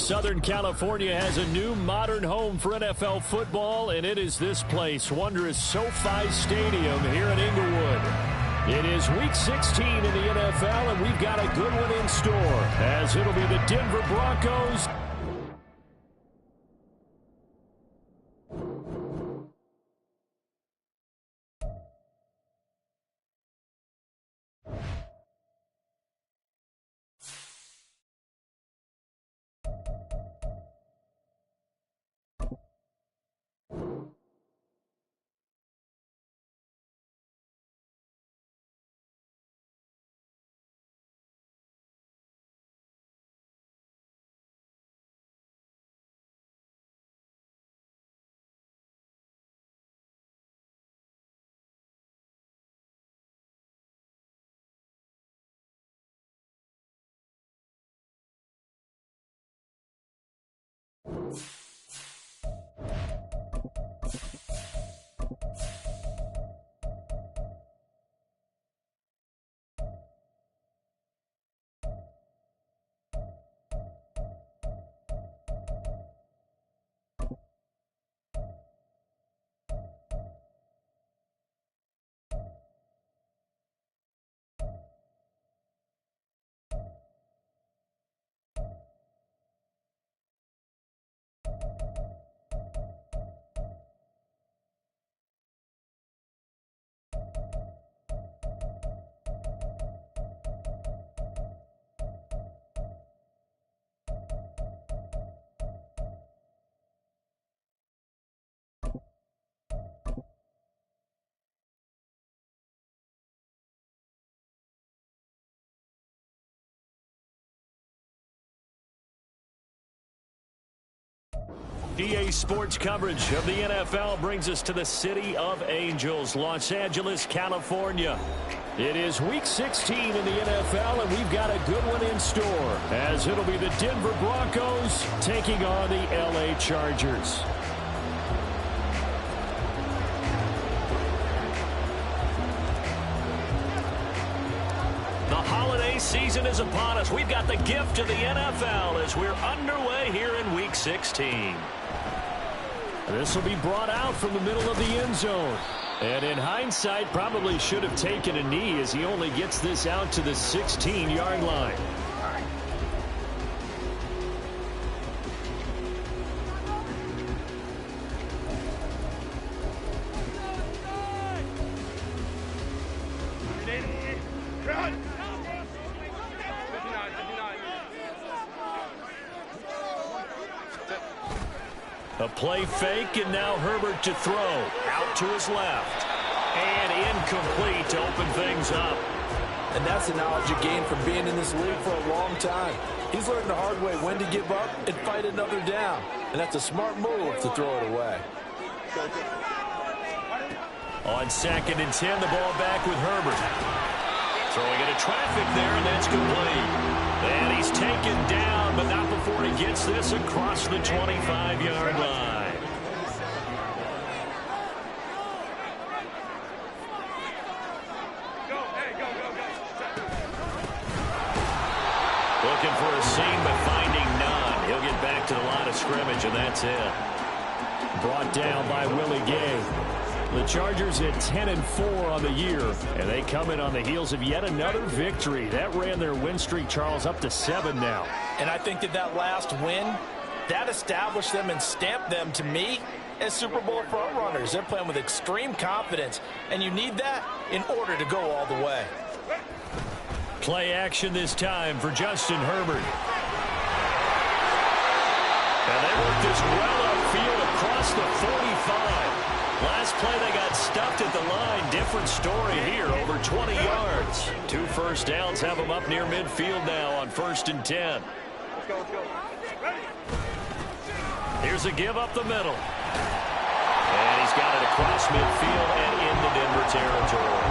Southern California has a new modern home for NFL football, and it is this place, wondrous SoFi Stadium here in Inglewood. It is Week 16 in the NFL, and we've got a good one in store, as it'll be the Denver Broncos. EA Sports coverage of the NFL brings us to the City of Angels, Los Angeles, California. It is Week 16 in the NFL, and we've got a good one in store, as it'll be the Denver Broncos taking on the LA Chargers. The holiday season is upon us. We've got the gift of the NFL as we're underway here in Week 16. This will be brought out from the middle of the end zone. And in hindsight, probably should have taken a knee as he only gets this out to the 16-yard line. A play fake, and now Herbert to throw. Out to his left. And incomplete to open things up. And that's the knowledge you gain from being in this league for a long time. He's learned the hard way when to give up and fight another down. And that's a smart move to throw it away. On 2nd and 10, the ball back with Herbert. Throwing into traffic there, and that's complete. And he's taken down, but not before he gets this across the 25-yard line. Looking for a seam, but finding none. He'll get back to the line of scrimmage, and that's it. Brought down by Willie Gay. The Chargers at 10-4 on the year, and they come in on the heels of yet another victory. That ran their win streak, Charles, up to 7 now. And I think that last win, that established them and stamped them, to me, as Super Bowl front runners. They're playing with extreme confidence, and you need that in order to go all the way. Play action this time for Justin Herbert. And they work this well upfield across the 45. Last play, they got stuffed at the line. Different story here, over 20 yards. 2 first downs have them up near midfield now on 1st and 10. Let's go, let's go. Ready? Here's a give up the middle. And he's got it across midfield and into Denver territory.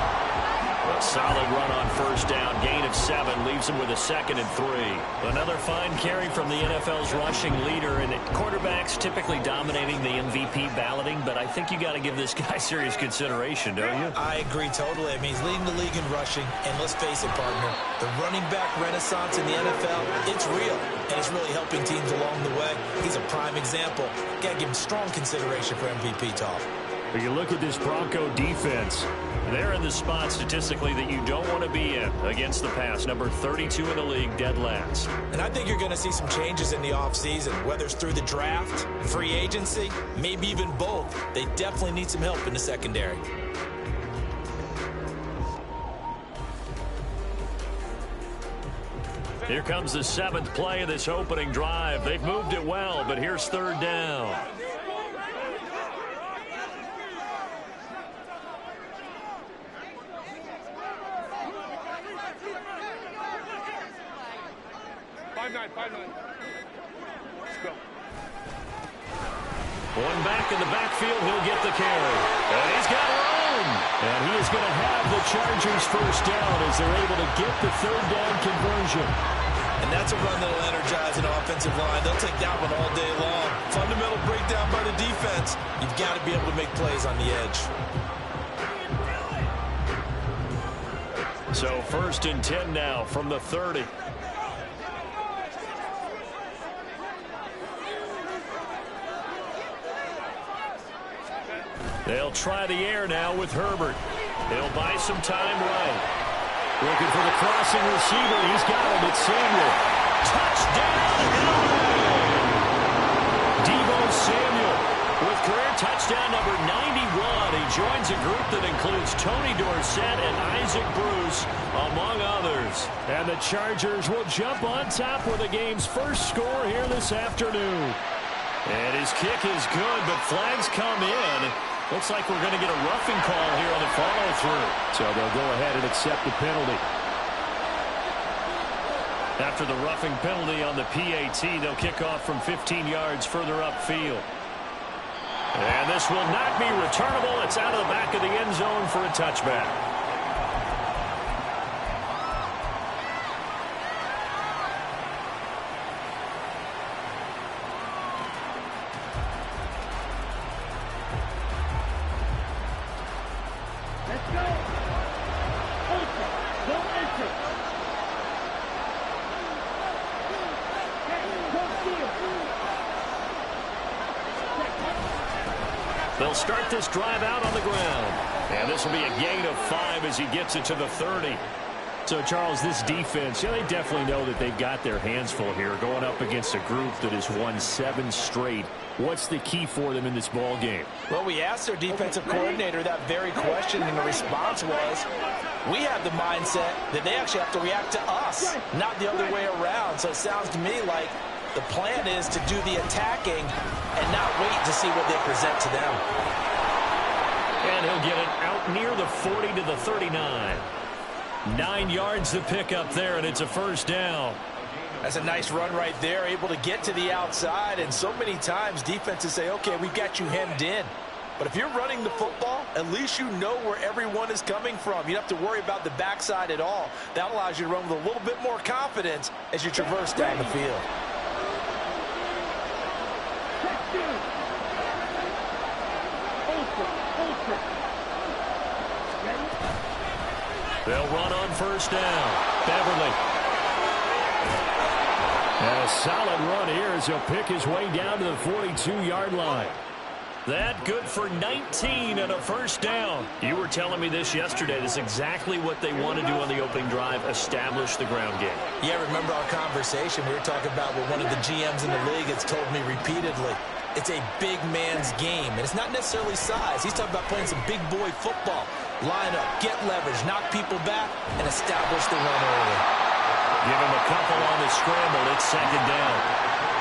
A solid run on first down. Gain of 7 leaves him with a 2nd and 3. Another fine carry from the NFL's rushing leader. And quarterbacks typically dominating the MVP balloting, but I think you got to give this guy serious consideration, don't you? I agree totally. I mean, he's leading the league in rushing. And let's face it, partner, the running back renaissance in the NFL, it's real. And it's really helping teams along the way. He's a prime example. Got to give him strong consideration for MVP talk. But you look at this Bronco defense. They're in the spot statistically that you don't want to be in against the pass. Number 32 in the league, dead last. And I think you're going to see some changes in the offseason, whether it's through the draft, free agency, maybe even both. They definitely need some help in the secondary. Here comes the 7th play of this opening drive. They've moved it well, but here's 3rd down. Let's go. One back in the backfield, he'll get the carry. And he's got room. And he is going to have the Chargers first down as they're able to get the 3rd down conversion. And that's a run that'll energize an offensive line. They'll take that one all day long. Fundamental breakdown by the defense. You've got to be able to make plays on the edge. So 1st and 10 now from the 30. They'll try the air now with Herbert. They'll buy some time right. Looking for the crossing receiver. He's got it. It's Samuel. Touchdown, LA! Deebo Samuel with career touchdown number 91. He joins a group that includes Tony Dorsett and Isaac Bruce, among others. And the Chargers will jump on top with the game's first score here this afternoon. And his kick is good, but flags come in. Looks like we're going to get a roughing call here on the follow-through. So they'll go ahead and accept the penalty. After the roughing penalty on the PAT, they'll kick off from 15 yards further upfield. And this will not be returnable. It's out of the back of the end zone for a touchback. They'll start this drive out on the ground. And this will be a gain of 5 as he gets it to the 30. So, Charles, this defense, they definitely know that they've got their hands full here going up against a group that has won 7 straight. What's the key for them in this ball game? Well, we asked their defensive coordinator that very question, and the response was, we have the mindset that they actually have to react to us, not the other way around. So it sounds to me like the plan is to do the attacking and not wait to see what they present to them. And he'll get it out near the 40 to the 39. 9 yards to pick up there, and it's a first down. That's a nice run right there, able to get to the outside. And so many times defenses say, okay, we've got you hemmed in. But if you're running the football, at least you know where everyone is coming from. You don't have to worry about the backside at all. That allows you to run with a little bit more confidence as you traverse down the field. They'll run on first down. Beverly. And a solid run here as he'll pick his way down to the 42-yard line. That good for 19 and a first down. You were telling me this yesterday. This is exactly what they want to do on the opening drive, establish the ground game. Yeah, remember our conversation. We were talking about what one of the GMs in the league has told me repeatedly. It's a big man's game, and it's not necessarily size. He's talking about playing some big boy football. Line up, get leverage, knock people back, and establish the run early. Give him a couple on the scramble. It's second down.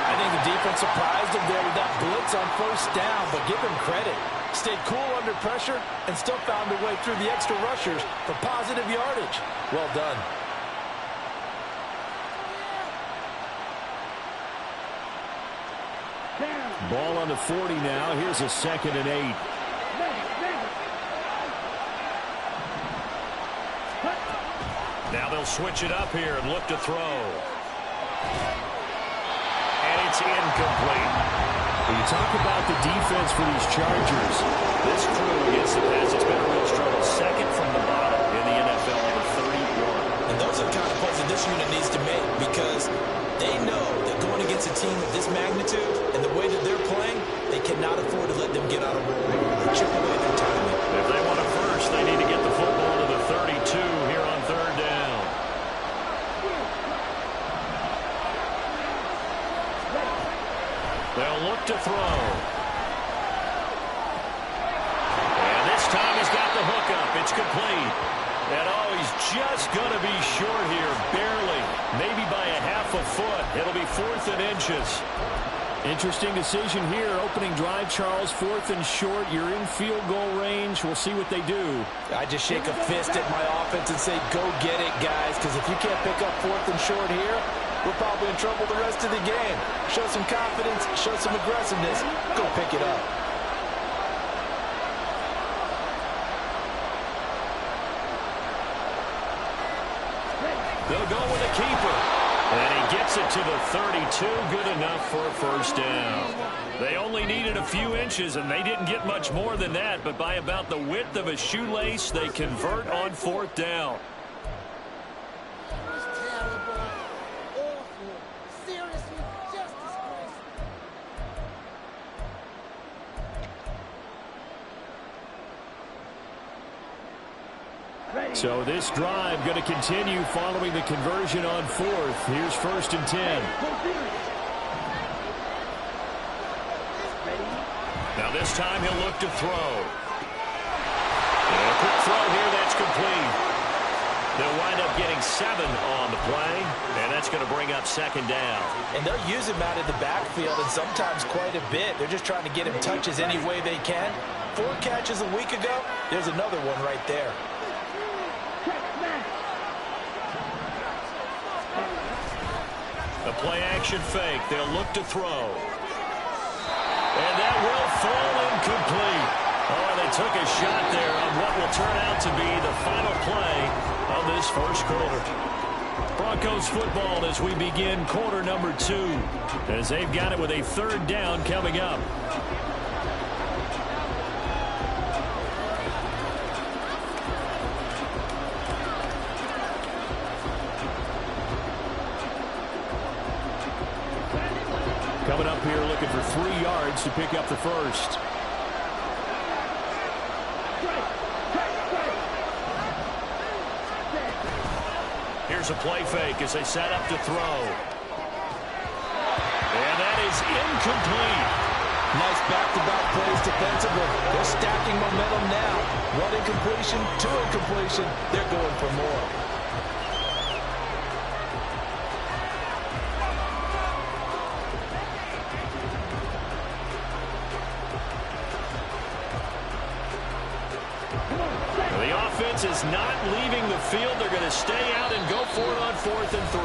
I think the defense surprised him there with that blitz on first down, but give him credit. Stayed cool under pressure and still found a way through the extra rushers for positive yardage. Well done. Ball on the 40 now. Here's a 2nd and 8. Now they'll switch it up here and look to throw. And it's incomplete. When you talk about the defense for these Chargers, this crew against the pass, it's been a real struggle. Second from the bottom in the NFL, number 31. And those are the kind of plays that this unit needs to make, because they know that going against a team of this magnitude and the way that they're playing, they cannot afford to let them get out of roll or chip away their timing. If they want a first, they need to get the football to the 32 here on third down. They'll look to throw. And this time he's got the hook up. It's complete. And oh, he's just going to be short here, barely. Maybe by a half a foot. It'll be 4th and inches. Interesting decision here. Opening drive, Charles, 4th and short. You're in field goal range. We'll see what they do. I just shake a fist at my offense and say, go get it, guys, because if you can't pick up 4th and short here, we're probably in trouble the rest of the game. Show some confidence, show some aggressiveness, go pick it up. They'll go with a keeper. And he gets it to the 32. Good enough for a first down. They only needed a few inches, and they didn't get much more than that. But by about the width of a shoelace, they convert on 4th down. So this drive going to continue following the conversion on 4th. Here's 1st and 10. Now this time he'll look to throw. And a quick throw here, that's complete. They'll wind up getting 7 on the play, and that's going to bring up 2nd down. And they'll use him out in the backfield, and sometimes quite a bit. They're just trying to get him touches any way they can. 4 catches a week ago, there's another one right there. A play-action fake. They'll look to throw. And that will fall incomplete. Oh, they took a shot there on what will turn out to be the final play of this first quarter. Broncos football as we begin quarter number 2, as they've got it with a 3rd down coming up. Coming up here looking for 3 yards to pick up the first. Here's a play fake as they set up to throw. And that is incomplete. Nice back-to-back plays defensively. They're stacking momentum now. 1 incompletion, 2 incompletion. They're going for more. Is not leaving the field. They're going to stay out and go for it on 4th and 3.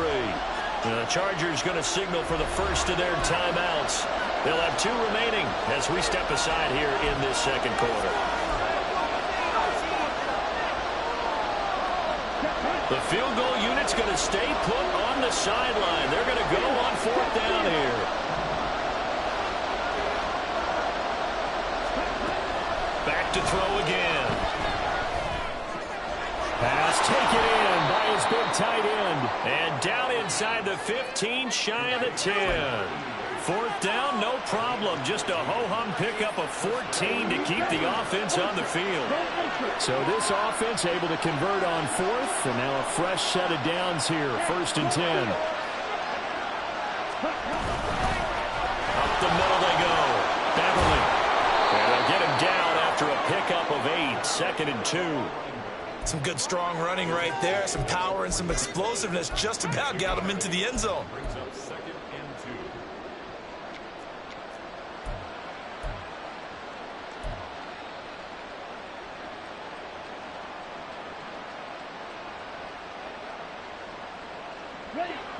The Chargers going to signal for the first of their timeouts. They'll have 2 remaining as we step aside here in this second quarter. The field goal unit's going to stay put on the sideline. They're going to go on 4th down here. Back to throw again. Pass taken in by his big tight end. And down inside the 15, shy of the 10. 4th down, no problem. Just a ho-hum pickup of 14 to keep the offense on the field. So this offense able to convert on 4th. And now a fresh set of downs here. 1st and 10. Up the middle they go. Beverly. And they'll get him down after a pickup of 8. 2nd and 2. Some good strong running right there. Some power and some explosiveness just about got him into the end zone.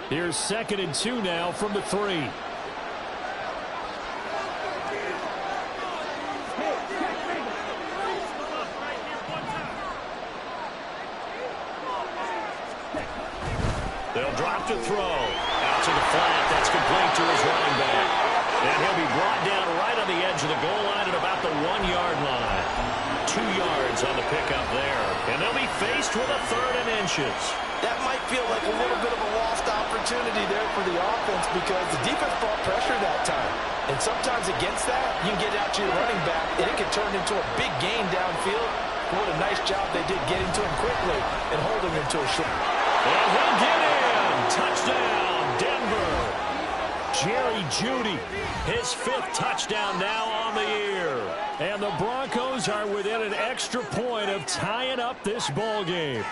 Here's 2nd and 2 now from the 3. to throw. Out to the flat. That's complete to his running back. And he'll be brought down right on the edge of the goal line at about the 1-yard line. 2 yards on the pickup there. And they'll be faced with a 3rd and inches. That might feel like a little bit of a lost opportunity there for the offense because the defense brought pressure that time. And sometimes against that, you can get out to your running back, and it can turn into a big gain downfield. What a nice job they did getting to him quickly and holding him to a short. And he'll get in. Touchdown, Denver. Jerry Jeudy, his 5th touchdown now on the year. And the Broncos are within an extra point of tying up this ball game.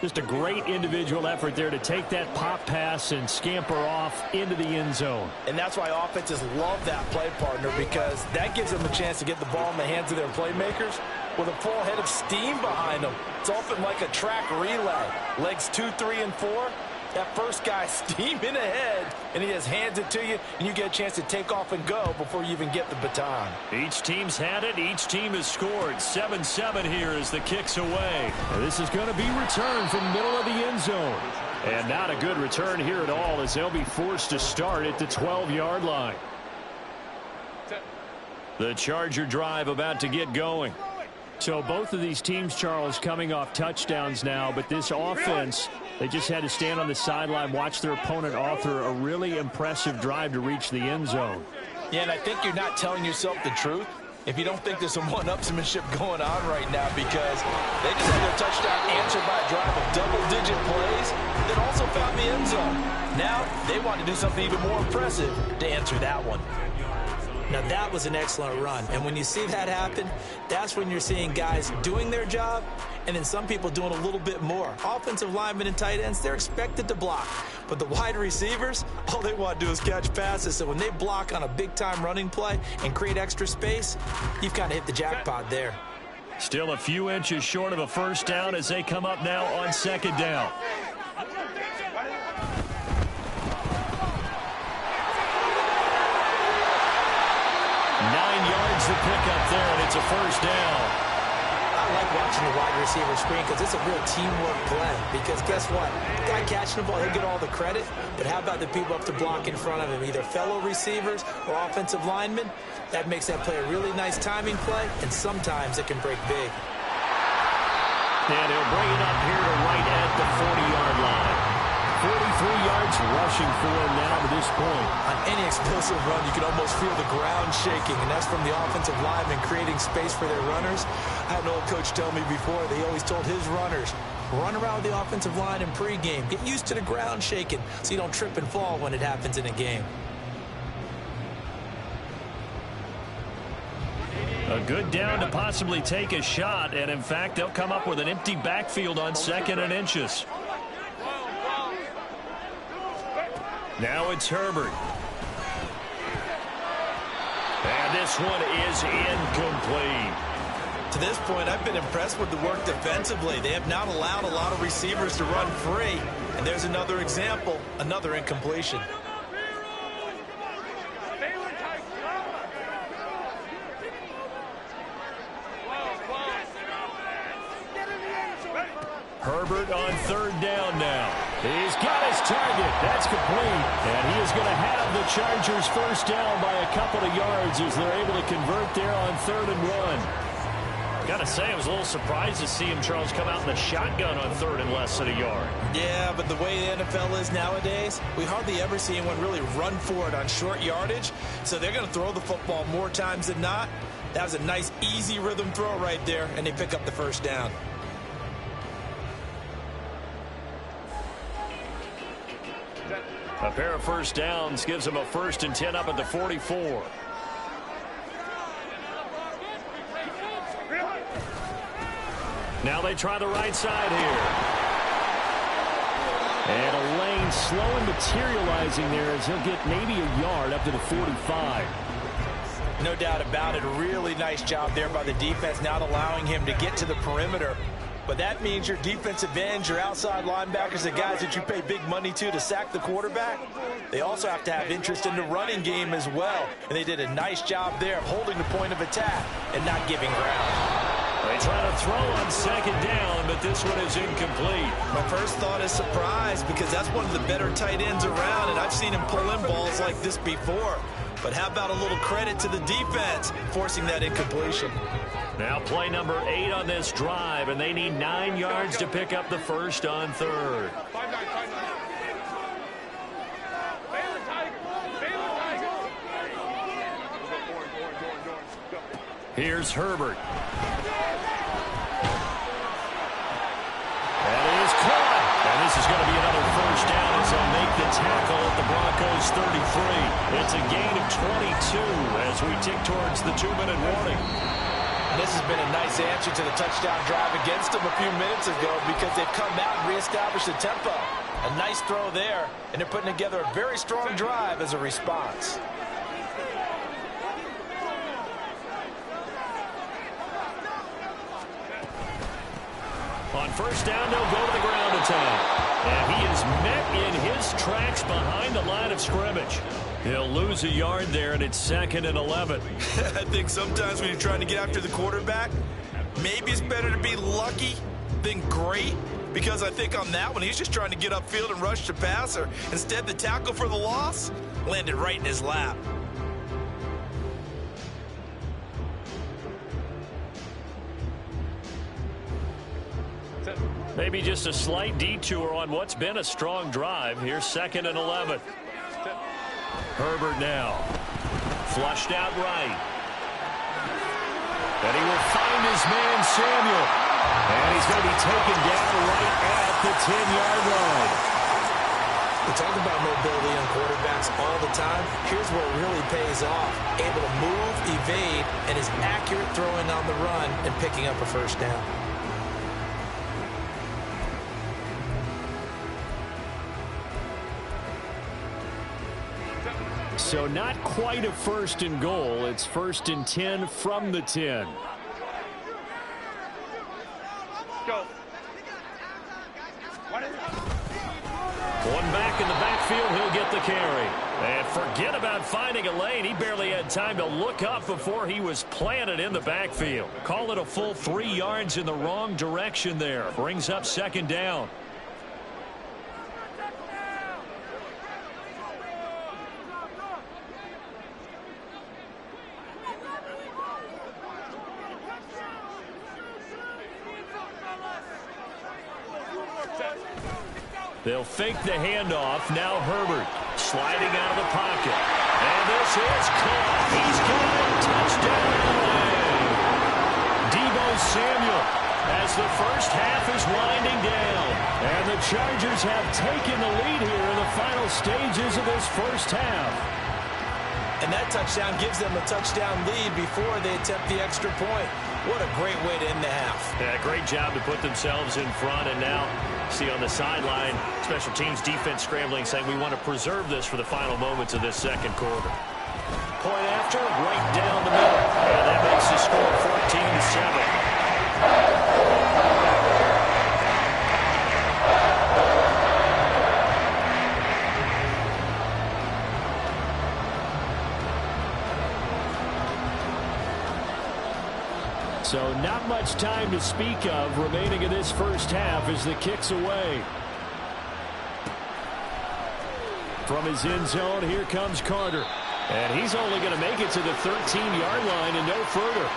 Just a great individual effort there to take that pop pass and scamper off into the end zone. And that's why offenses love that play partner, because that gives them a chance to get the ball in the hands of their playmakers with a full head of steam behind them. It's often like a track relay. Legs 2, 3, and 4. That first guy steaming ahead, and he just hands it to you, and you get a chance to take off and go before you even get the baton. Each team's had it. Each team has scored. 7-7 here as the kick's away. And this is going to be returned from the middle of the end zone. And not a good return here at all as they'll be forced to start at the 12-yard line. The Charger drive about to get going. So both of these teams, Charles, coming off touchdowns now, but this offense, they just had to stand on the sideline, watch their opponent author a really impressive drive to reach the end zone. Yeah, and I think you're not telling yourself the truth if you don't think there's some one-upsmanship going on right now, because they just had their touchdown answered by a drive of double-digit plays that also found the end zone. Now they want to do something even more impressive to answer that one. Now, that was an excellent run. And when you see that happen, that's when you're seeing guys doing their job and then some people doing a little bit more. Offensive linemen and tight ends, they're expected to block. But the wide receivers, all they want to do is catch passes. So when they block on a big-time running play and create extra space, you've kind of hit the jackpot there. Still a few inches short of a first down as they come up now on 2nd down. 9 yards to pick up there, and it's a first down. I like watching the wide receiver screen because it's a real teamwork play. Because guess what? The guy catching the ball, he'll get all the credit. But how about the people up to block in front of him, either fellow receivers or offensive linemen? That makes that play a really nice timing play, and sometimes it can break big. And he'll bring it up here to right at the 40-yard line. 43 yards rushing for him now to this point. On any explosive run, you can almost feel the ground shaking, and that's from the offensive linemen creating space for their runners. I had an old coach tell me before, they always told his runners, run around the offensive line in pregame. Get used to the ground shaking so you don't trip and fall when it happens in a game. A good down to possibly take a shot, and in fact, they'll come up with an empty backfield on 2nd and inches. Now it's Herbert. And this one is incomplete. To this point, I've been impressed with the work defensively. They have not allowed a lot of receivers to run free. And there's another example, another incompletion. Herbert on 3rd down now. He's got his target. That's complete. And he is going to have the Chargers first down by a couple of yards as they're able to convert there on 3rd and 1. Got to say, I was a little surprised to see him, Charles, come out in the shotgun on 3rd and less than a yard. Yeah, but the way the NFL is nowadays, we hardly ever see anyone really run for it on short yardage. So they're going to throw the football more times than not. That was a nice, easy rhythm throw right there, and they pick up the first down. A pair of first downs gives them a 1st and 10 up at the 44. Now they try the right side here. And a lane slowly materializing there as he'll get maybe a yard up to the 45. No doubt about it. A really nice job there by the defense, not allowing him to get to the perimeter. But that means your defensive ends, your outside linebackers, the guys that you pay big money to sack the quarterback, they also have to have interest in the running game as well. And they did a nice job there of holding the point of attack and not giving ground. They trying to throw on second down, but this one is incomplete. My first thought is surprise, because that's one of the better tight ends around, and I've seen him pull in balls like this before. But how about a little credit to the defense forcing that incompletion? Now play number 8 on this drive, and they need 9 yards to pick up the first on third. Here's Herbert. That is caught. And this is going to be another first down as they'll make the tackle at the Broncos 33. It's a gain of 22 as we tick towards the 2-minute warning. And this has been a nice answer to the touchdown drive against them a few minutes ago, because they've come out and reestablished the tempo. A nice throw there, and they're putting together a very strong drive as a response. On first down, they'll go to the ground attack. And he is met in his tracks behind the line of scrimmage. He'll lose a yard there, and it's 2nd and 11. I think sometimes when you're trying to get after the quarterback, maybe it's better to be lucky than great, because I think on that one, he's just trying to get upfield and rush the passer. Instead, the tackle for the loss landed right in his lap. Maybe just a slight detour on what's been a strong drive. Here's 2nd and 11. Herbert now. Flushed out right. And he will find his man, Samuel. And he's going to be taken down right at the 10-yard line. We talk about mobility on quarterbacks all the time. Here's where it really pays off. Able to move, evade, and is accurate throwing on the run and picking up a first down. So not quite a 1st and goal. It's 1st and 10 from the 10. Go. One back in the backfield, he'll get the carry. And forget about finding a lane. He barely had time to look up before he was planted in the backfield. Call it a full 3 yards in the wrong direction there. Brings up 2nd down. They'll fake the handoff. Now Herbert sliding out of the pocket. And this is caught. He's got a touchdown. Deebo Samuel as the first half is winding down. And the Chargers have taken the lead here in the final stages of this first half. And that touchdown gives them a touchdown lead before they attempt the extra point. What a great way to end the half. Yeah, great job to put themselves in front. And now see on the sideline, special teams defense scrambling, saying we want to preserve this for the final moments of this second quarter. Point after, right down the middle. And that makes the score 14-7. So not much time to speak of remaining in this first half as the kick's away. From his end zone, here comes Carter. And he's only going to make it to the 13-yard line and no further.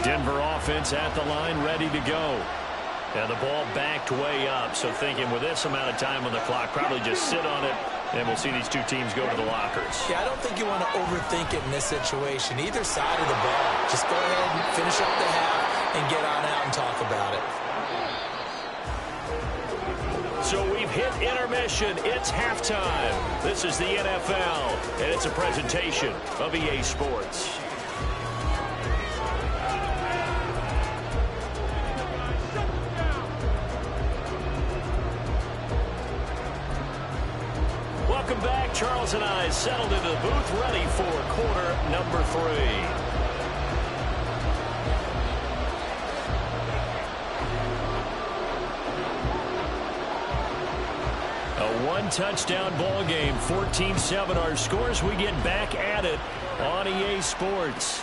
Denver offense at the line, ready to go. And the ball backed way up, so thinking with this amount of time on the clock, probably just sit on it, and we'll see these two teams go to the lockers. Yeah, I don't think you want to overthink it in this situation. Either side of the ball. Just go ahead and finish up the half and get on out and talk about it. So we've hit intermission. It's halftime. This is the NFL, and it's a presentation of EA Sports. Welcome back Charles and I settled into the booth, ready for quarter number 3. A one-touchdown ball game, 14-7 our scores. We get back at it on EA Sports.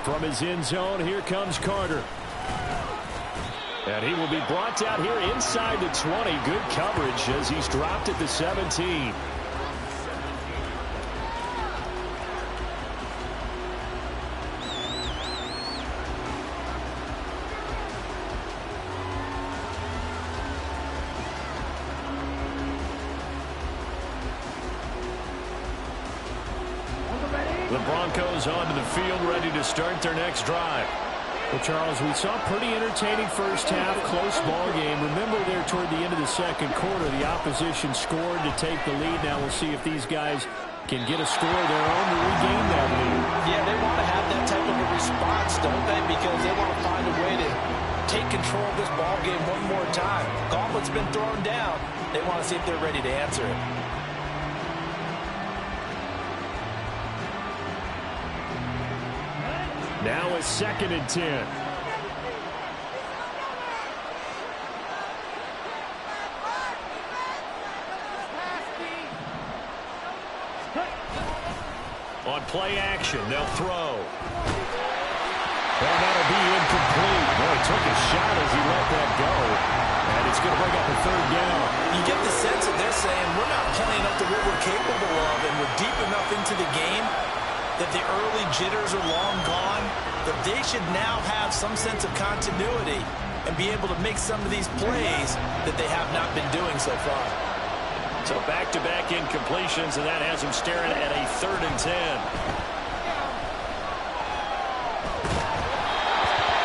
From his end zone, here comes Carter. And he will be brought down here inside the 20. Good coverage as he's dropped at the 17. The Broncos onto the field, ready to start their next drive. Well, Charles, we saw a pretty entertaining first half, close ball game. Remember there toward the end of the second quarter, the opposition scored to take the lead. Now we'll see if these guys can get a score of their own to regain that lead. Yeah, they want to have that type of a response, don't they? Because they want to find a way to take control of this ball game one more time. Gauntlet's been thrown down. They want to see if they're ready to answer it. Now it's 2nd and 10. On play action, they'll throw. And that'll be incomplete. Boy, took a shot as he let that go. And it's going to bring up a 3rd down. You get the sense that they're saying we're not playing up to what we're capable of, and we're deep enough into the game that the early jitters are long gone, that they should now have some sense of continuity and be able to make some of these plays that they have not been doing so far. So back-to-back incompletions, and that has them staring at a 3rd and 10.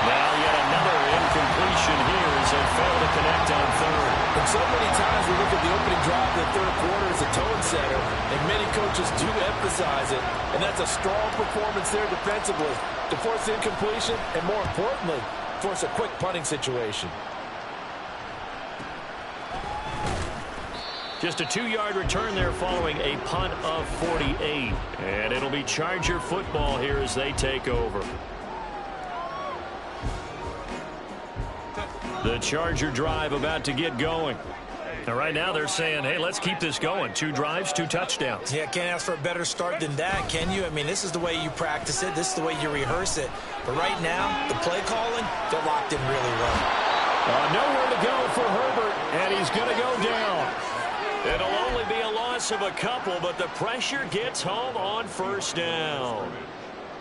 Now yet another incompletion here as they fail to connect on 3rd. And so many times we look at the opening drive of the 3rd quarter as a tone setter, and many coaches do emphasize it, and that's a strong performance there defensively to force incompletion and, more importantly, force a quick punting situation. Just a 2-yard return there following a punt of 48. And it'll be Charger football here as they take over. The Charger drive about to get going. And right now they're saying, hey, let's keep this going. 2 drives, 2 touchdowns. Yeah, can't ask for a better start than that, can you? I mean, this is the way you practice it. This is the way you rehearse it. But right now, the play calling, they're locked in really well. Nowhere to go for Herbert, and he's going to go down. It'll only be a loss of a couple, but the pressure gets home on 1st down.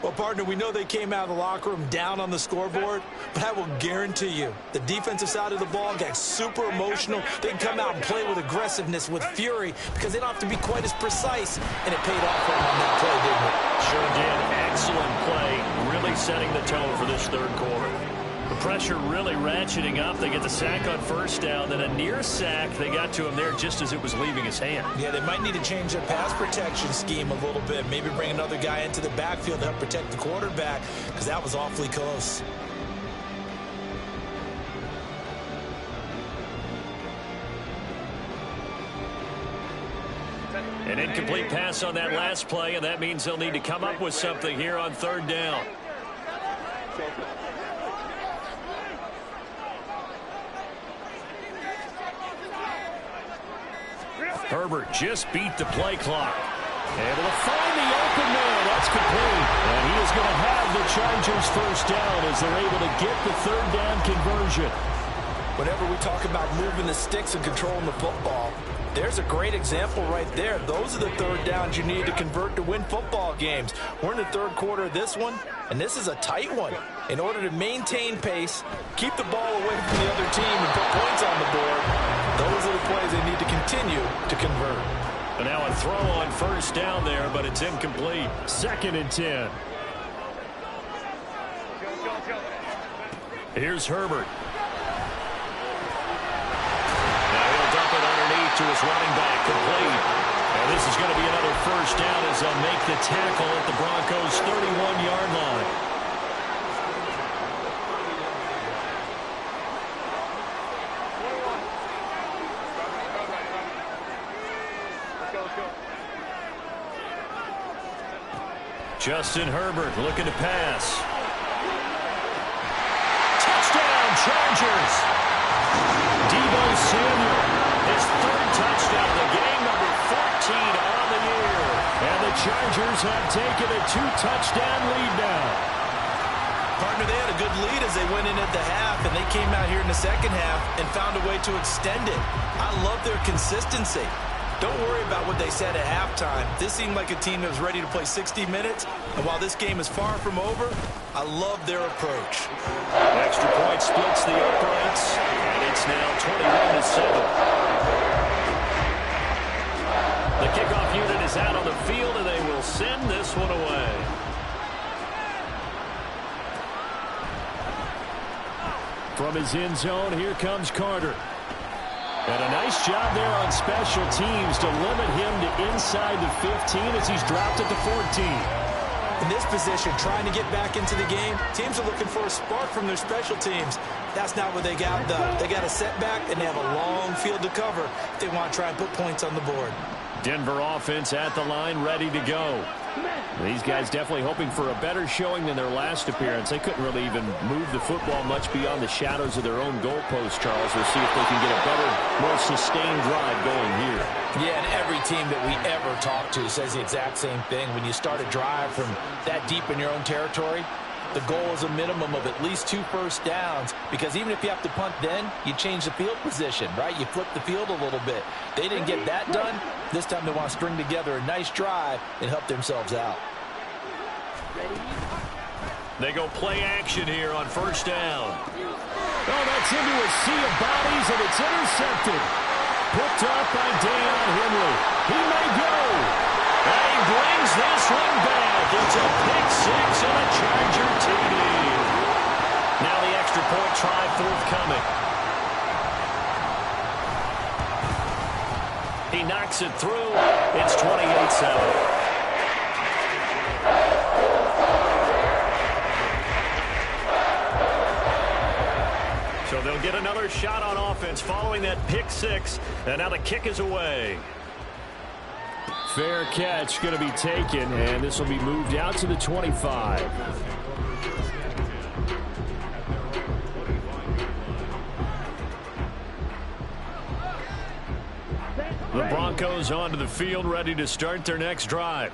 Well, partner, we know they came out of the locker room down on the scoreboard, but I will guarantee you the defensive side of the ball got super emotional. They can come out and play with aggressiveness, with fury, because they don't have to be quite as precise, and it paid off for them on that play, didn't it? Sure did. Excellent play, really setting the tone for this 3rd quarter. The pressure really ratcheting up. They get the sack on 1st down, then a near sack. They got to him there just as it was leaving his hand. Yeah, they might need to change their pass protection scheme a little bit. Maybe bring another guy into the backfield to help protect the quarterback, because that was awfully close. An incomplete pass on that last play, and that means they'll need to come up with something here on 3rd down. Herbert just beat the play clock. Able to find the open man. That's complete. And he is going to have the Chargers 1st down as they're able to get the 3rd down conversion. Whenever we talk about moving the sticks and controlling the football, there's a great example right there. Those are the 3rd downs you need to convert to win football games. We're in the 3rd quarter of this one, and this is a tight one. In order to maintain pace, keep the ball away from the other team, and put points on the board, those are the plays they need to continue to convert. And now a throw on 1st down there, but it's incomplete. 2nd and 10. Here's Herbert. Now he'll dump it underneath to his running back, complete. And this is going to be another 1st down as they'll make the tackle at the Broncos' 31-yard line. Justin Herbert looking to pass. Touchdown, Chargers. Deebo Samuel, his third touchdown of the game, number 14 on the year. And the Chargers have taken a 2-touchdown lead now. Partner, they had a good lead as they went in at the half, and they came out here in the second half and found a way to extend it. I love their consistency. Don't worry about what they said at halftime. This seemed like a team that was ready to play 60 minutes, and while this game is far from over, I love their approach. Extra point splits the uprights, and it's now 21-7. The kickoff unit is out on the field, and they will send this one away. From his end zone, here comes Carter. And a nice job there on special teams to limit him to inside the 15 as he's dropped at the 14. In this position, trying to get back into the game, teams are looking for a spark from their special teams. That's not what they got, though. They got a setback, and they have a long field to cover if they want to try and put points on the board. Denver offense at the line, ready to go. These guys definitely hoping for a better showing than their last appearance. They couldn't really even move the football much beyond the shadows of their own goalpost, Charles. We'll see if they can get a better, more sustained drive going here. Yeah, and every team that we ever talk to says the exact same thing. When you start a drive from that deep in your own territory, the goal is a minimum of at least 2 first downs, because even if you have to punt then, you change the field position, right? You flip the field a little bit. They didn't get that done. This time they want to string together a nice drive and help themselves out. They go play action here on first down. Oh, that's into a sea of bodies, and it's intercepted. Picked up by Deion Henry. He may go. And he brings this one back. It's a pick six and a Charger TD. Now the extra point try forthcoming. He knocks it through. It's 28-7. So they'll get another shot on offense following that pick six. And now the kick is away. Fair catch going to be taken, and this will be moved out to the 25. The Broncos onto the field, ready to start their next drive.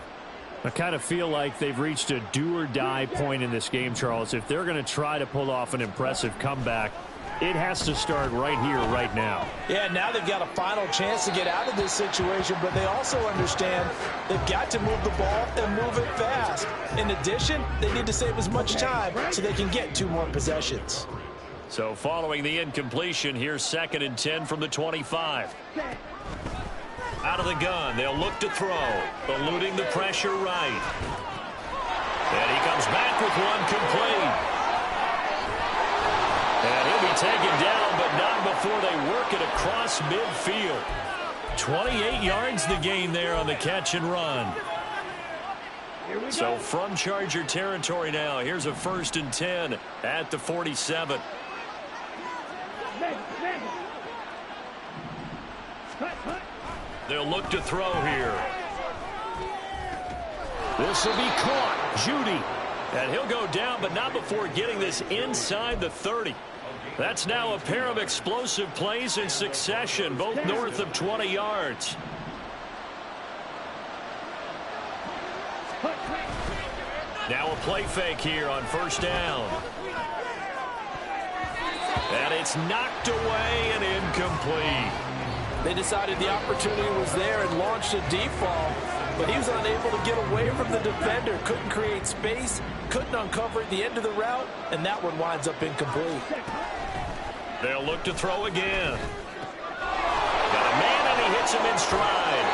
I kind of feel like they've reached a do-or-die point in this game, Charles. If they're going to try to pull off an impressive comeback, it has to start right here, right now. Yeah, now they've got a final chance to get out of this situation, but they also understand they've got to move the ball and move it fast. In addition, they need to save as much time so they can get 2 more possessions. So following the incompletion, here's 2nd and 10 from the 25. Out of the gun, they'll look to throw, eluding the pressure right. And he comes back with one complete. And he'll be taken down, but not before they work it across midfield. 28 yards the gain there on the catch and run. So from Charger territory now, here's a 1st and 10 at the 47. They'll look to throw here. This will be caught. Judy. And he'll go down, but not before getting this inside the 30. That's now a pair of explosive plays in succession, both north of 20 yards. Now a play fake here on first down. And it's knocked away and incomplete. They decided the opportunity was there and launched a deep ball, but he was unable to get away from the defender. Couldn't create space, couldn't uncover at the end of the route, and that one winds up incomplete. They'll look to throw again. Got a man, and he hits him in stride.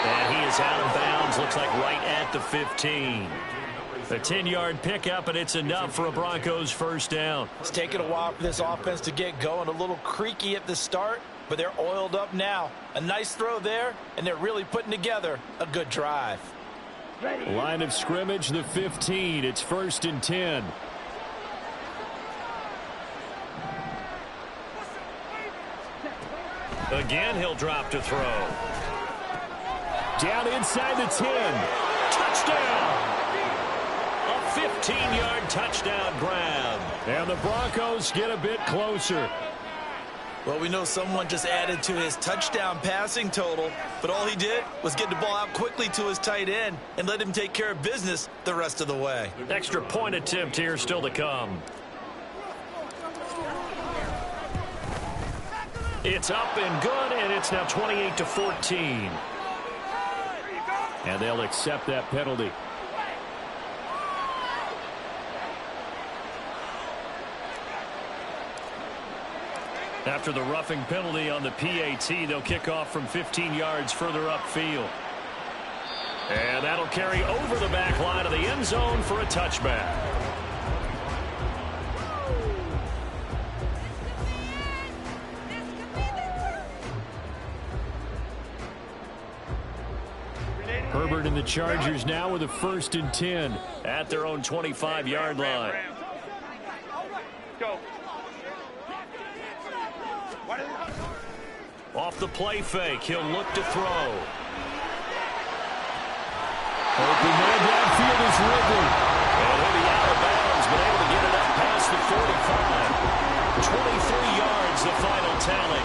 And he is out of bounds, looks like right at the 15. A 10-yard pickup, and it's enough for a Broncos first down. It's taken a while for this offense to get going. A little creaky at the start, but they're oiled up now. A nice throw there, and they're really putting together a good drive. Line of scrimmage, the 15. It's 1st and 10. Again, he'll drop to throw. Down inside the 10. Touchdown! 15-yard touchdown grab. And the Broncos get a bit closer. Well, we know someone just added to his touchdown passing total, but all he did was get the ball out quickly to his tight end and let him take care of business the rest of the way. Extra point attempt here still to come. It's up and good, and it's now 28-14. And they'll accept that penalty. After the roughing penalty on the PAT, they'll kick off from 15 yards further upfield. And that'll carry over the back line of the end zone for a touchback. Herbert and the Chargers now with a 1st and 10 at their own 25-yard line. Go. Off the play fake, he'll look to throw. Open man downfield is Ridley. And he'll be out of bounds, but able to get it up past the 45. 23 yards, the final tally.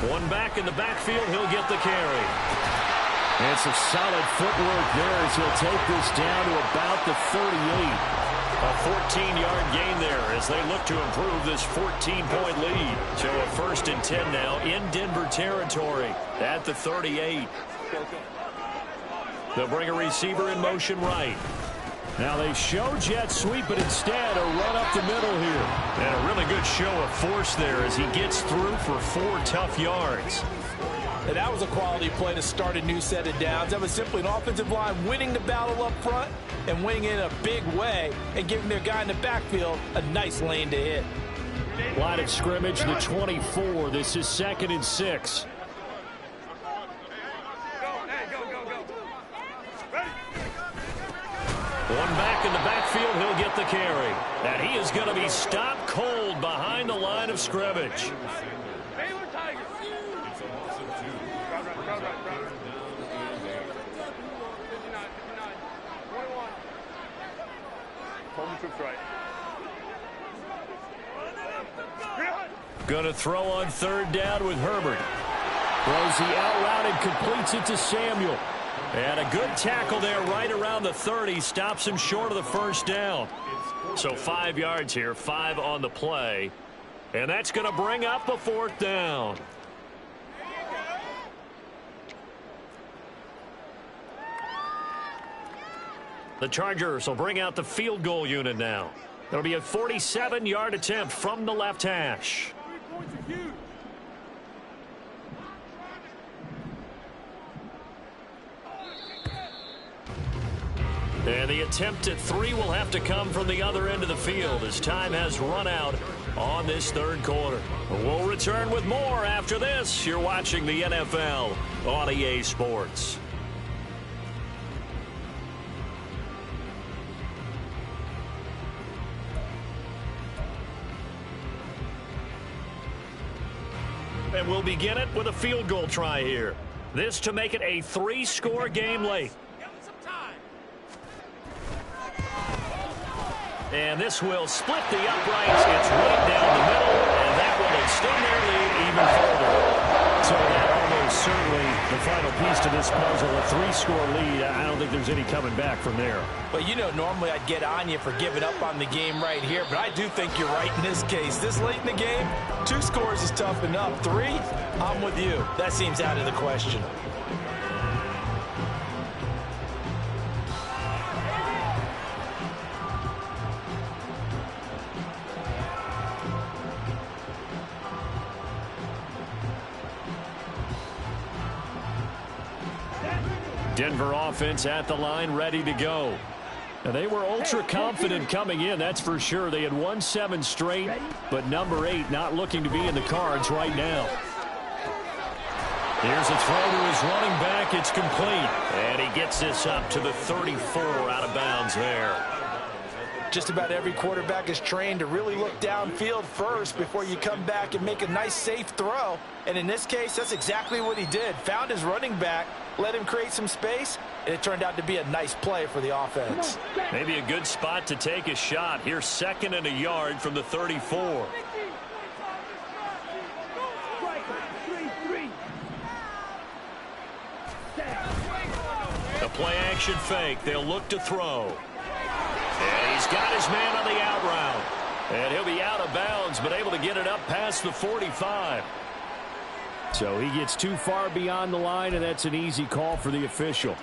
One back in the backfield, he'll get the carry. And some solid footwork there as he'll take this down to about the 38. A 14-yard gain there as they look to improve this 14-point lead. So a 1st and 10 now in Denver territory at the 38. They'll bring a receiver in motion right. Now they show jet sweep, but instead a run up the middle here. And a really good show of force there as he gets through for 4 tough yards. And that was a quality play to start a new set of downs. That was simply an offensive line winning the battle up front and winning in a big way and giving their guy in the backfield a nice lane to hit. Line of scrimmage, the 24. This is 2nd and 6. One back in the backfield, he'll get the carry. And he is going to be stopped cold behind the line of scrimmage. Going to throw on 3rd down with Herbert. Throws the out route and completes it to Samuel. And a good tackle there right around the 30. Stops him short of the 1st down. So 5 yards here, 5 on the play. And that's going to bring up a 4th down. The Chargers will bring out the field goal unit now. It'll be a 47-yard attempt from the left hash. And the attempt at 3 will have to come from the other end of the field as time has run out on this 3rd quarter. We'll return with more after this. You're watching the NFL on EA Sports. And we'll begin it with a field goal try here. This to make it a 3-score game late. And this will split the uprights. It's right down the middle, and that will extend their lead even further. So that almost certainly the final piece to this puzzle, a 3-score lead. I don't think there's any coming back from there. Well, you know, normally I'd get on you for giving up on the game right here, but I do think you're right in this case. This late in the game, 2 scores is tough enough. 3, I'm with you. That seems out of the question. Denver offense at the line, ready to go. Now, they were ultra confident coming in, that's for sure. They had won 7 straight, but number 8 not looking to be in the cards right now. Here's a throw to his running back. It's complete. And he gets this up to the 34 out of bounds there. just about every quarterback is trained to really look downfield first before you come back and make a nice, safe throw. And in this case, that's exactly what he did. Found his running back, let him create some space, and it turned out to be a nice play for the offense. Maybe a good spot to take a shot. Here's 2nd and a yard from the 34. The play-action fake. They'll look to throw. And he's got his man on the out route. And he'll be out of bounds, but able to get it up past the 45. So he gets too far beyond the line, and that's an easy call for the official.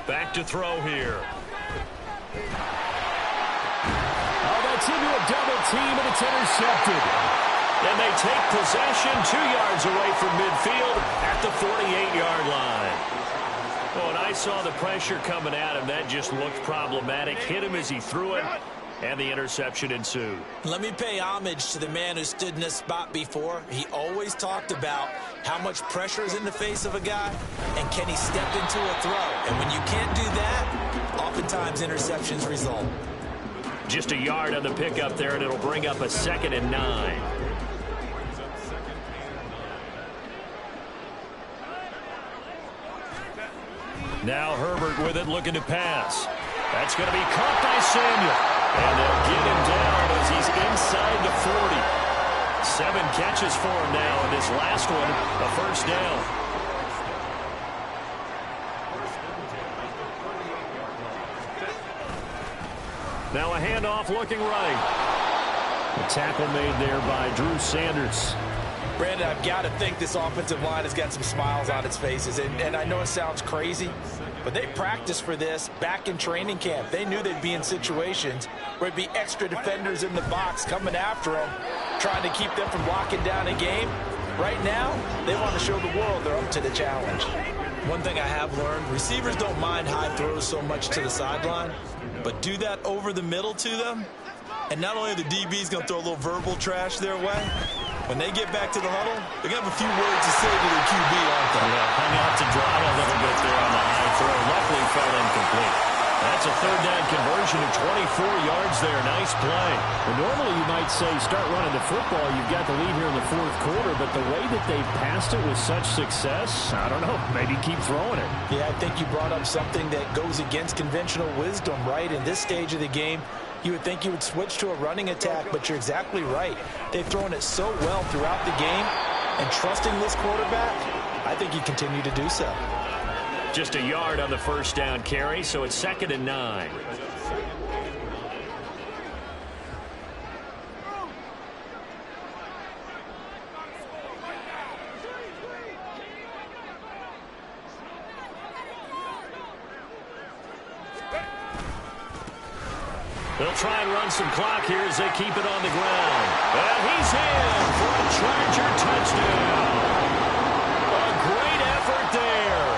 Back to throw here. Oh, that's into a double team, and it's intercepted. And they take possession 2 yards away from midfield at the 48-yard line. Oh, and I saw the pressure coming at him. That just looked problematic. Hit him as he threw it, and the interception ensued. Let me pay homage to the man who stood in this spot before. He always talked about how much pressure is in the face of a guy, and can he step into a throw? And when you can't do that, oftentimes interceptions result. Just a yard on the pickup there, and it'll bring up a 2nd and 9. Now Herbert with it, looking to pass. That's going to be caught by Samuel. And they'll get him down as he's inside the 40. 7 catches for him now, and this last one, a first down. Now a handoff looking right. A tackle made there by Drew Sanders. Brandon, I've got to think this offensive line has got some smiles on its faces. And I know it sounds crazy, but they practiced for this back in training camp. They knew they'd be in situations where it'd be extra defenders in the box coming after them, trying to keep them from locking down a game. Right now, they want to show the world they're up to the challenge. One thing I have learned, receivers don't mind high throws so much to the sideline, but do that over the middle to them, and not only are the DBs going to throw a little verbal trash their way, when they get back to the huddle, they're going to have a few words to say to their QB, aren't they? Yeah, hung out to dry a little bit there on the high throw. Luckily fell incomplete. That's a 3rd down conversion of 24 yards there. Nice play. Well, normally you might say start running the football. You've got the lead here in the 4th quarter, but the way that they passed it with such success, I don't know, maybe keep throwing it. Yeah, I think you brought up something that goes against conventional wisdom, right? In this stage of the game, you would think you would switch to a running attack, but you're exactly right. They've thrown it so well throughout the game, and trusting this quarterback, I think you continue to do so. Just a yard on the first down carry, so it's 2nd and 9. They'll try and run some clock here as they keep it on the ground. And he's in for a Charger touchdown. A great effort there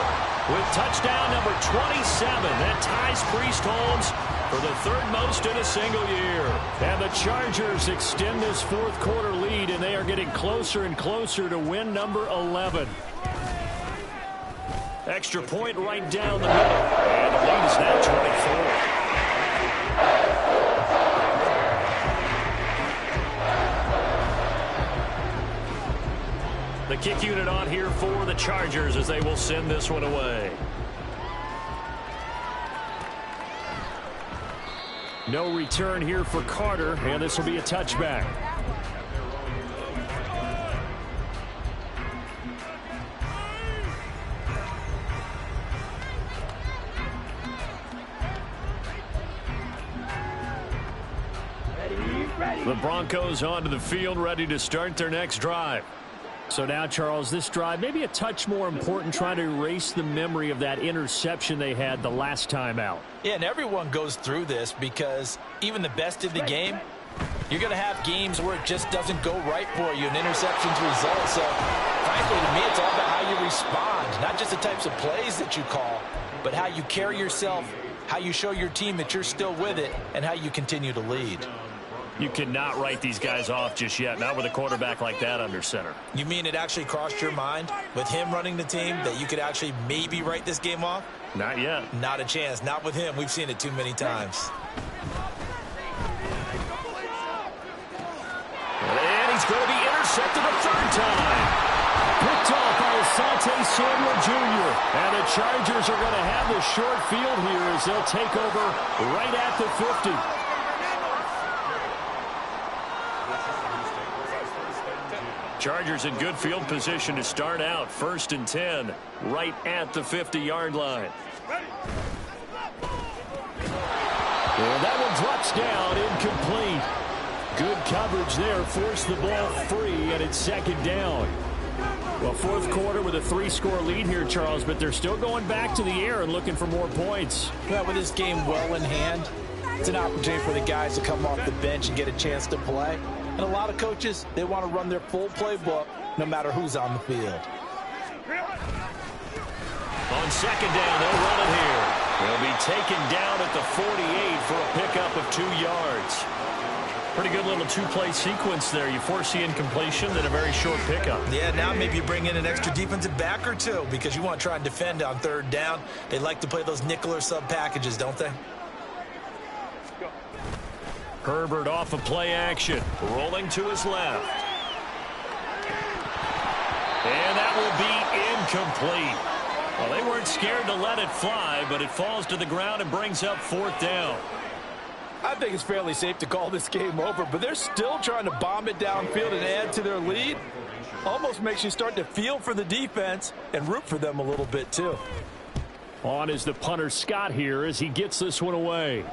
with touchdown number 27. That ties Priest Holmes for the 3rd most in a single year. And the Chargers extend this 4th quarter lead, and they are getting closer and closer to win number 11. Extra point right down the middle. And the lead is now 24. The kick unit on here for the Chargers as they will send this one away. No return here for Carter, and this will be a touchback. The Broncos onto the field, ready to start their next drive. So now, Charles, this drive maybe a touch more important, trying to erase the memory of that interception they had the last time out. Yeah, and everyone goes through this because even the best of the game, you're going to have games where it just doesn't go right for you and interceptions result. So, frankly, to me, it's all about how you respond, not just the types of plays that you call, but how you carry yourself, how you show your team that you're still with it, and how you continue to lead. You cannot write these guys off just yet, not with a quarterback like that under center. You mean it actually crossed your mind with him running the team that you could actually maybe write this game off? Not yet. Not a chance. Not with him. We've seen it too many times. And he's going to be intercepted a third time. Picked off by Asante Samuel Jr. And the Chargers are going to have the short field here as they'll take over right at the 50. Chargers in good field position to start out. 1st and 10, right at the 50-yard line. And that one drops down, incomplete. Good coverage there, forced the ball free, and it's 2nd down. Well, 4th quarter with a 3-score lead here, Charles, but they're still going back to the air and looking for more points. Well, with this game well in hand, it's an opportunity for the guys to come off the bench and get a chance to play. And a lot of coaches, they want to run their full playbook no matter who's on the field. On 2nd down, they'll run it here. They'll be taken down at the 48 for a pickup of 2 yards. Pretty good little 2-play sequence there. You force the incompletion, then a very short pickup. Yeah, now maybe you bring in an extra defensive back or two because you want to try and defend on 3rd down. They like to play those nickel or sub packages, don't they? Herbert off of play action, rolling to his left. And that will be incomplete. Well, they weren't scared to let it fly, but it falls to the ground and brings up 4th down. I think it's fairly safe to call this game over, but they're still trying to bomb it downfield and add to their lead. Almost makes you start to feel for the defense and root for them a little bit, too. On is the punter Scott here as he gets this one away.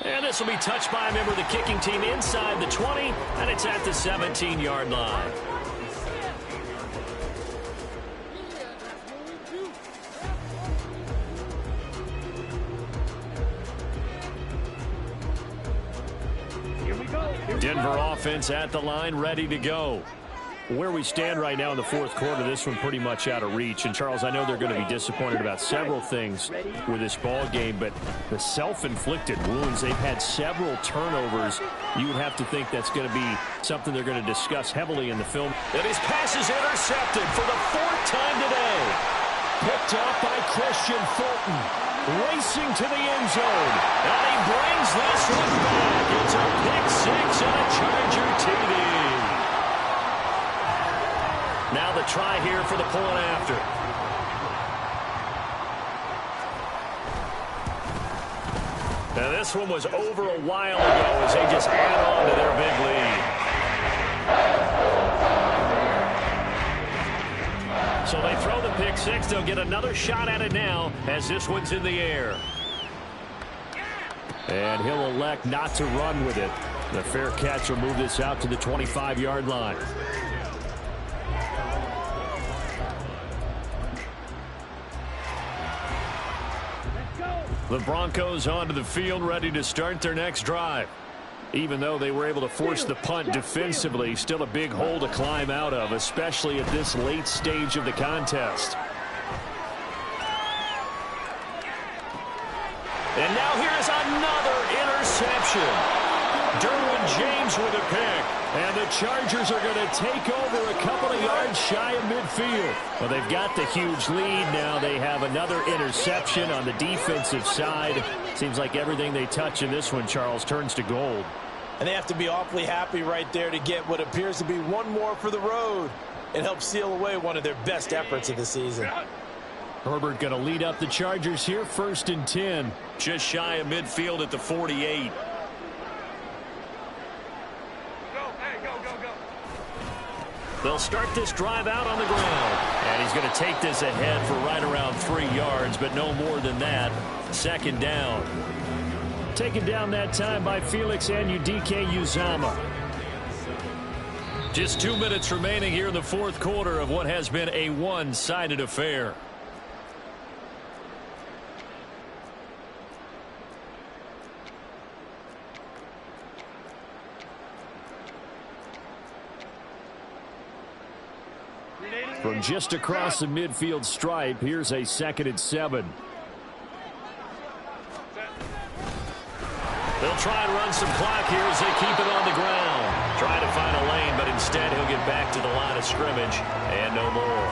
And this will be touched by a member of the kicking team inside the 20, and it's at the 17-yard line. Denver offense at the line, ready to go. Where we stand right now in the 4th quarter, this one pretty much out of reach. And, Charles, I know they're going to be disappointed about several things with this ball game, but the self-inflicted wounds, they've had several turnovers. You would have to think that's going to be something they're going to discuss heavily in the film. And his pass is intercepted for the 4th time today. Picked up by Christian Fulton. Racing to the end zone. And he brings this one back. It's a pick 6 and a Charger TD. Now the try here for the point after. Now this one was over a while ago as they just add on to their big lead. So they throw the pick 6. They'll get another shot at it now as this one's in the air. And he'll elect not to run with it. The fair catch will move this out to the 25-yard line. The Broncos onto the field, ready to start their next drive. Even though they were able to force the punt defensively, still a big hole to climb out of, especially at this late stage of the contest. And now here's another interception. Derwin James with a pick. And the Chargers are going to take over a couple of yards shy of midfield. Well, they've got the huge lead now. They have another interception on the defensive side. Seems like everything they touch in this one, Charles, turns to gold. And they have to be awfully happy right there to get what appears to be one more for the road and help seal away one of their best efforts of the season. Herbert going to lead up the Chargers here, 1st and 10. Just shy of midfield at the 48. They'll start this drive out on the ground. And he's going to take this ahead for right around 3 yards, but no more than that. 2nd down. Taken down that time by Felix Anudike-Uzomah. Just 2 minutes remaining here in the 4th quarter of what has been a one-sided affair. From just across the midfield stripe, here's a 2nd and 7. They'll try and run some clock here as they keep it on the ground. Trying to find a lane, but instead he'll get back to the line of scrimmage and no more.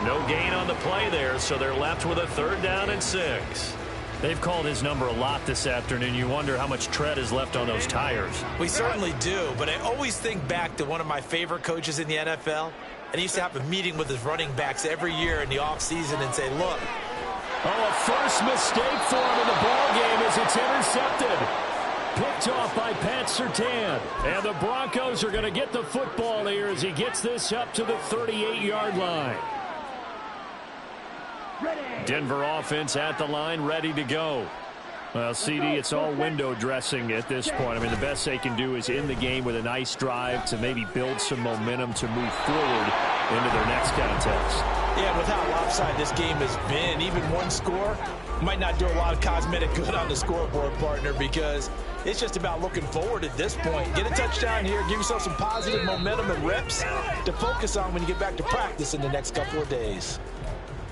No gain on the play there, so they're left with a 3rd down and 6. They've called his number a lot this afternoon. You wonder how much tread is left on those tires. We certainly do, but I always think back to one of my favorite coaches in the NFL. And he used to have a meeting with his running backs every year in the offseason and say, look. Oh, a first mistake for him in the ball game as it's intercepted. Picked off by Pat Surtain. And the Broncos are going to get the football here as he gets this up to the 38-yard line. Denver offense at the line, ready to go. Well, CD, it's all window dressing at this point. I mean, the best they can do is in the game with a nice drive to maybe build some momentum to move forward into their next contest. Yeah, with how lopsided this game has been, even one score might not do a lot of cosmetic good on the scoreboard, partner, because it's just about looking forward at this point. Get a touchdown here, give yourself some positive momentum and reps to focus on when you get back to practice in the next couple of days.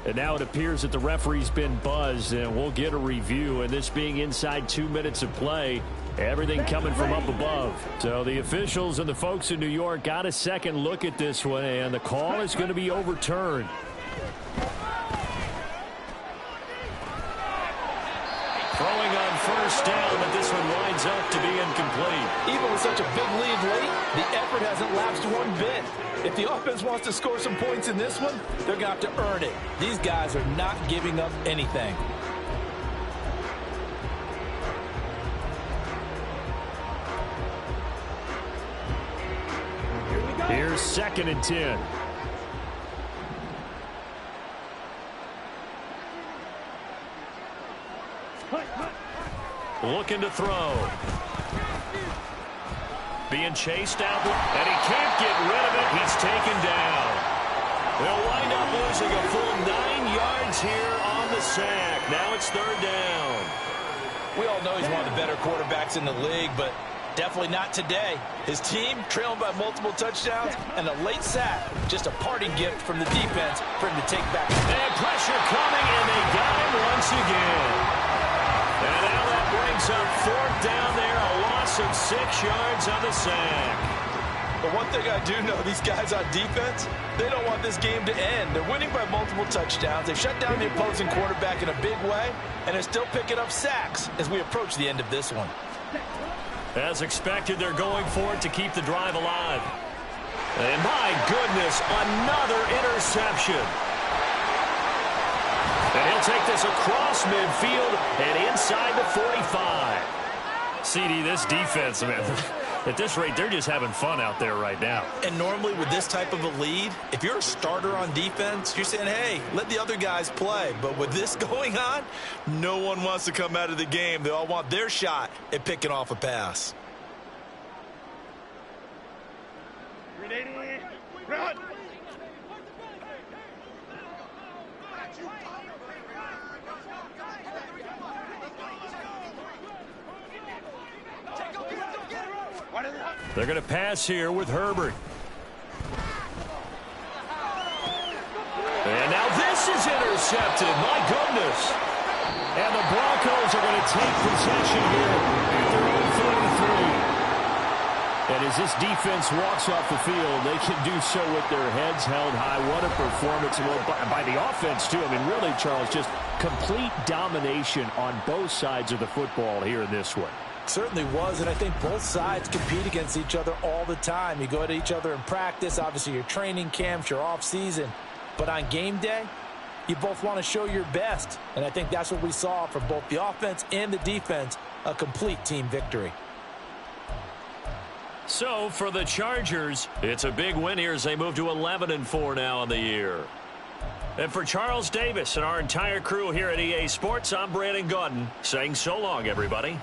And now it appears that the referee's been buzzed, and we'll get a review. And this being inside 2 minutes of play, everything coming from up above. So the officials and the folks in New York got a second look at this one, and the call is going to be overturned. Throwing on first down, but this one winds up to be incomplete. Even with such a big lead late, the effort hasn't lapsed one bit. If the offense wants to score some points in this one, they're going to have to earn it. These guys are not giving up anything. Here's 2nd and 10. Looking to throw. Being chased out, and he can't get rid of it. He's taken down. They'll wind up losing a full 9 yards here on the sack. Now it's 3rd down. We all know he's one of the better quarterbacks in the league, but definitely not today. His team trailing by multiple touchdowns, and a late sack, just a parting gift from the defense for him to take back. And pressure coming, and they got him once again. And now that brings up 4th down there, a loss of 6 yards on the sack. But one thing I do know, these guys on defense, they don't want this game to end. They're winning by multiple touchdowns. They've shut down the opposing quarterback in a big way, and they're still picking up sacks as we approach the end of this one. As expected, they're going for it to keep the drive alive. And my goodness, another interception. And he'll take this across midfield and inside the 45. CD, this defense, man, at this rate, they're just having fun out there right now. And normally with this type of a lead, if you're a starter on defense, you're saying, hey, let the other guys play. But with this going on, no one wants to come out of the game. They all want their shot at picking off a pass. Run! They're going to pass here with Herbert. And now this is intercepted. My goodness. And the Broncos are going to take possession here at their own 33. And as this defense walks off the field, they can do so with their heads held high. What a performance by the offense, too. I mean, really, Charles, just complete domination on both sides of the football here in this one. Certainly was, and I think both sides compete against each other all the time. You go at each other in practice, obviously your training camps, your off-season. But on game day, you both want to show your best. And I think that's what we saw from both the offense and the defense, a complete team victory. So for the Chargers, it's a big win here as they move to 11-4 now in the year. And for Charles Davis and our entire crew here at EA Sports, I'm Brandon Gaudin saying so long, everybody.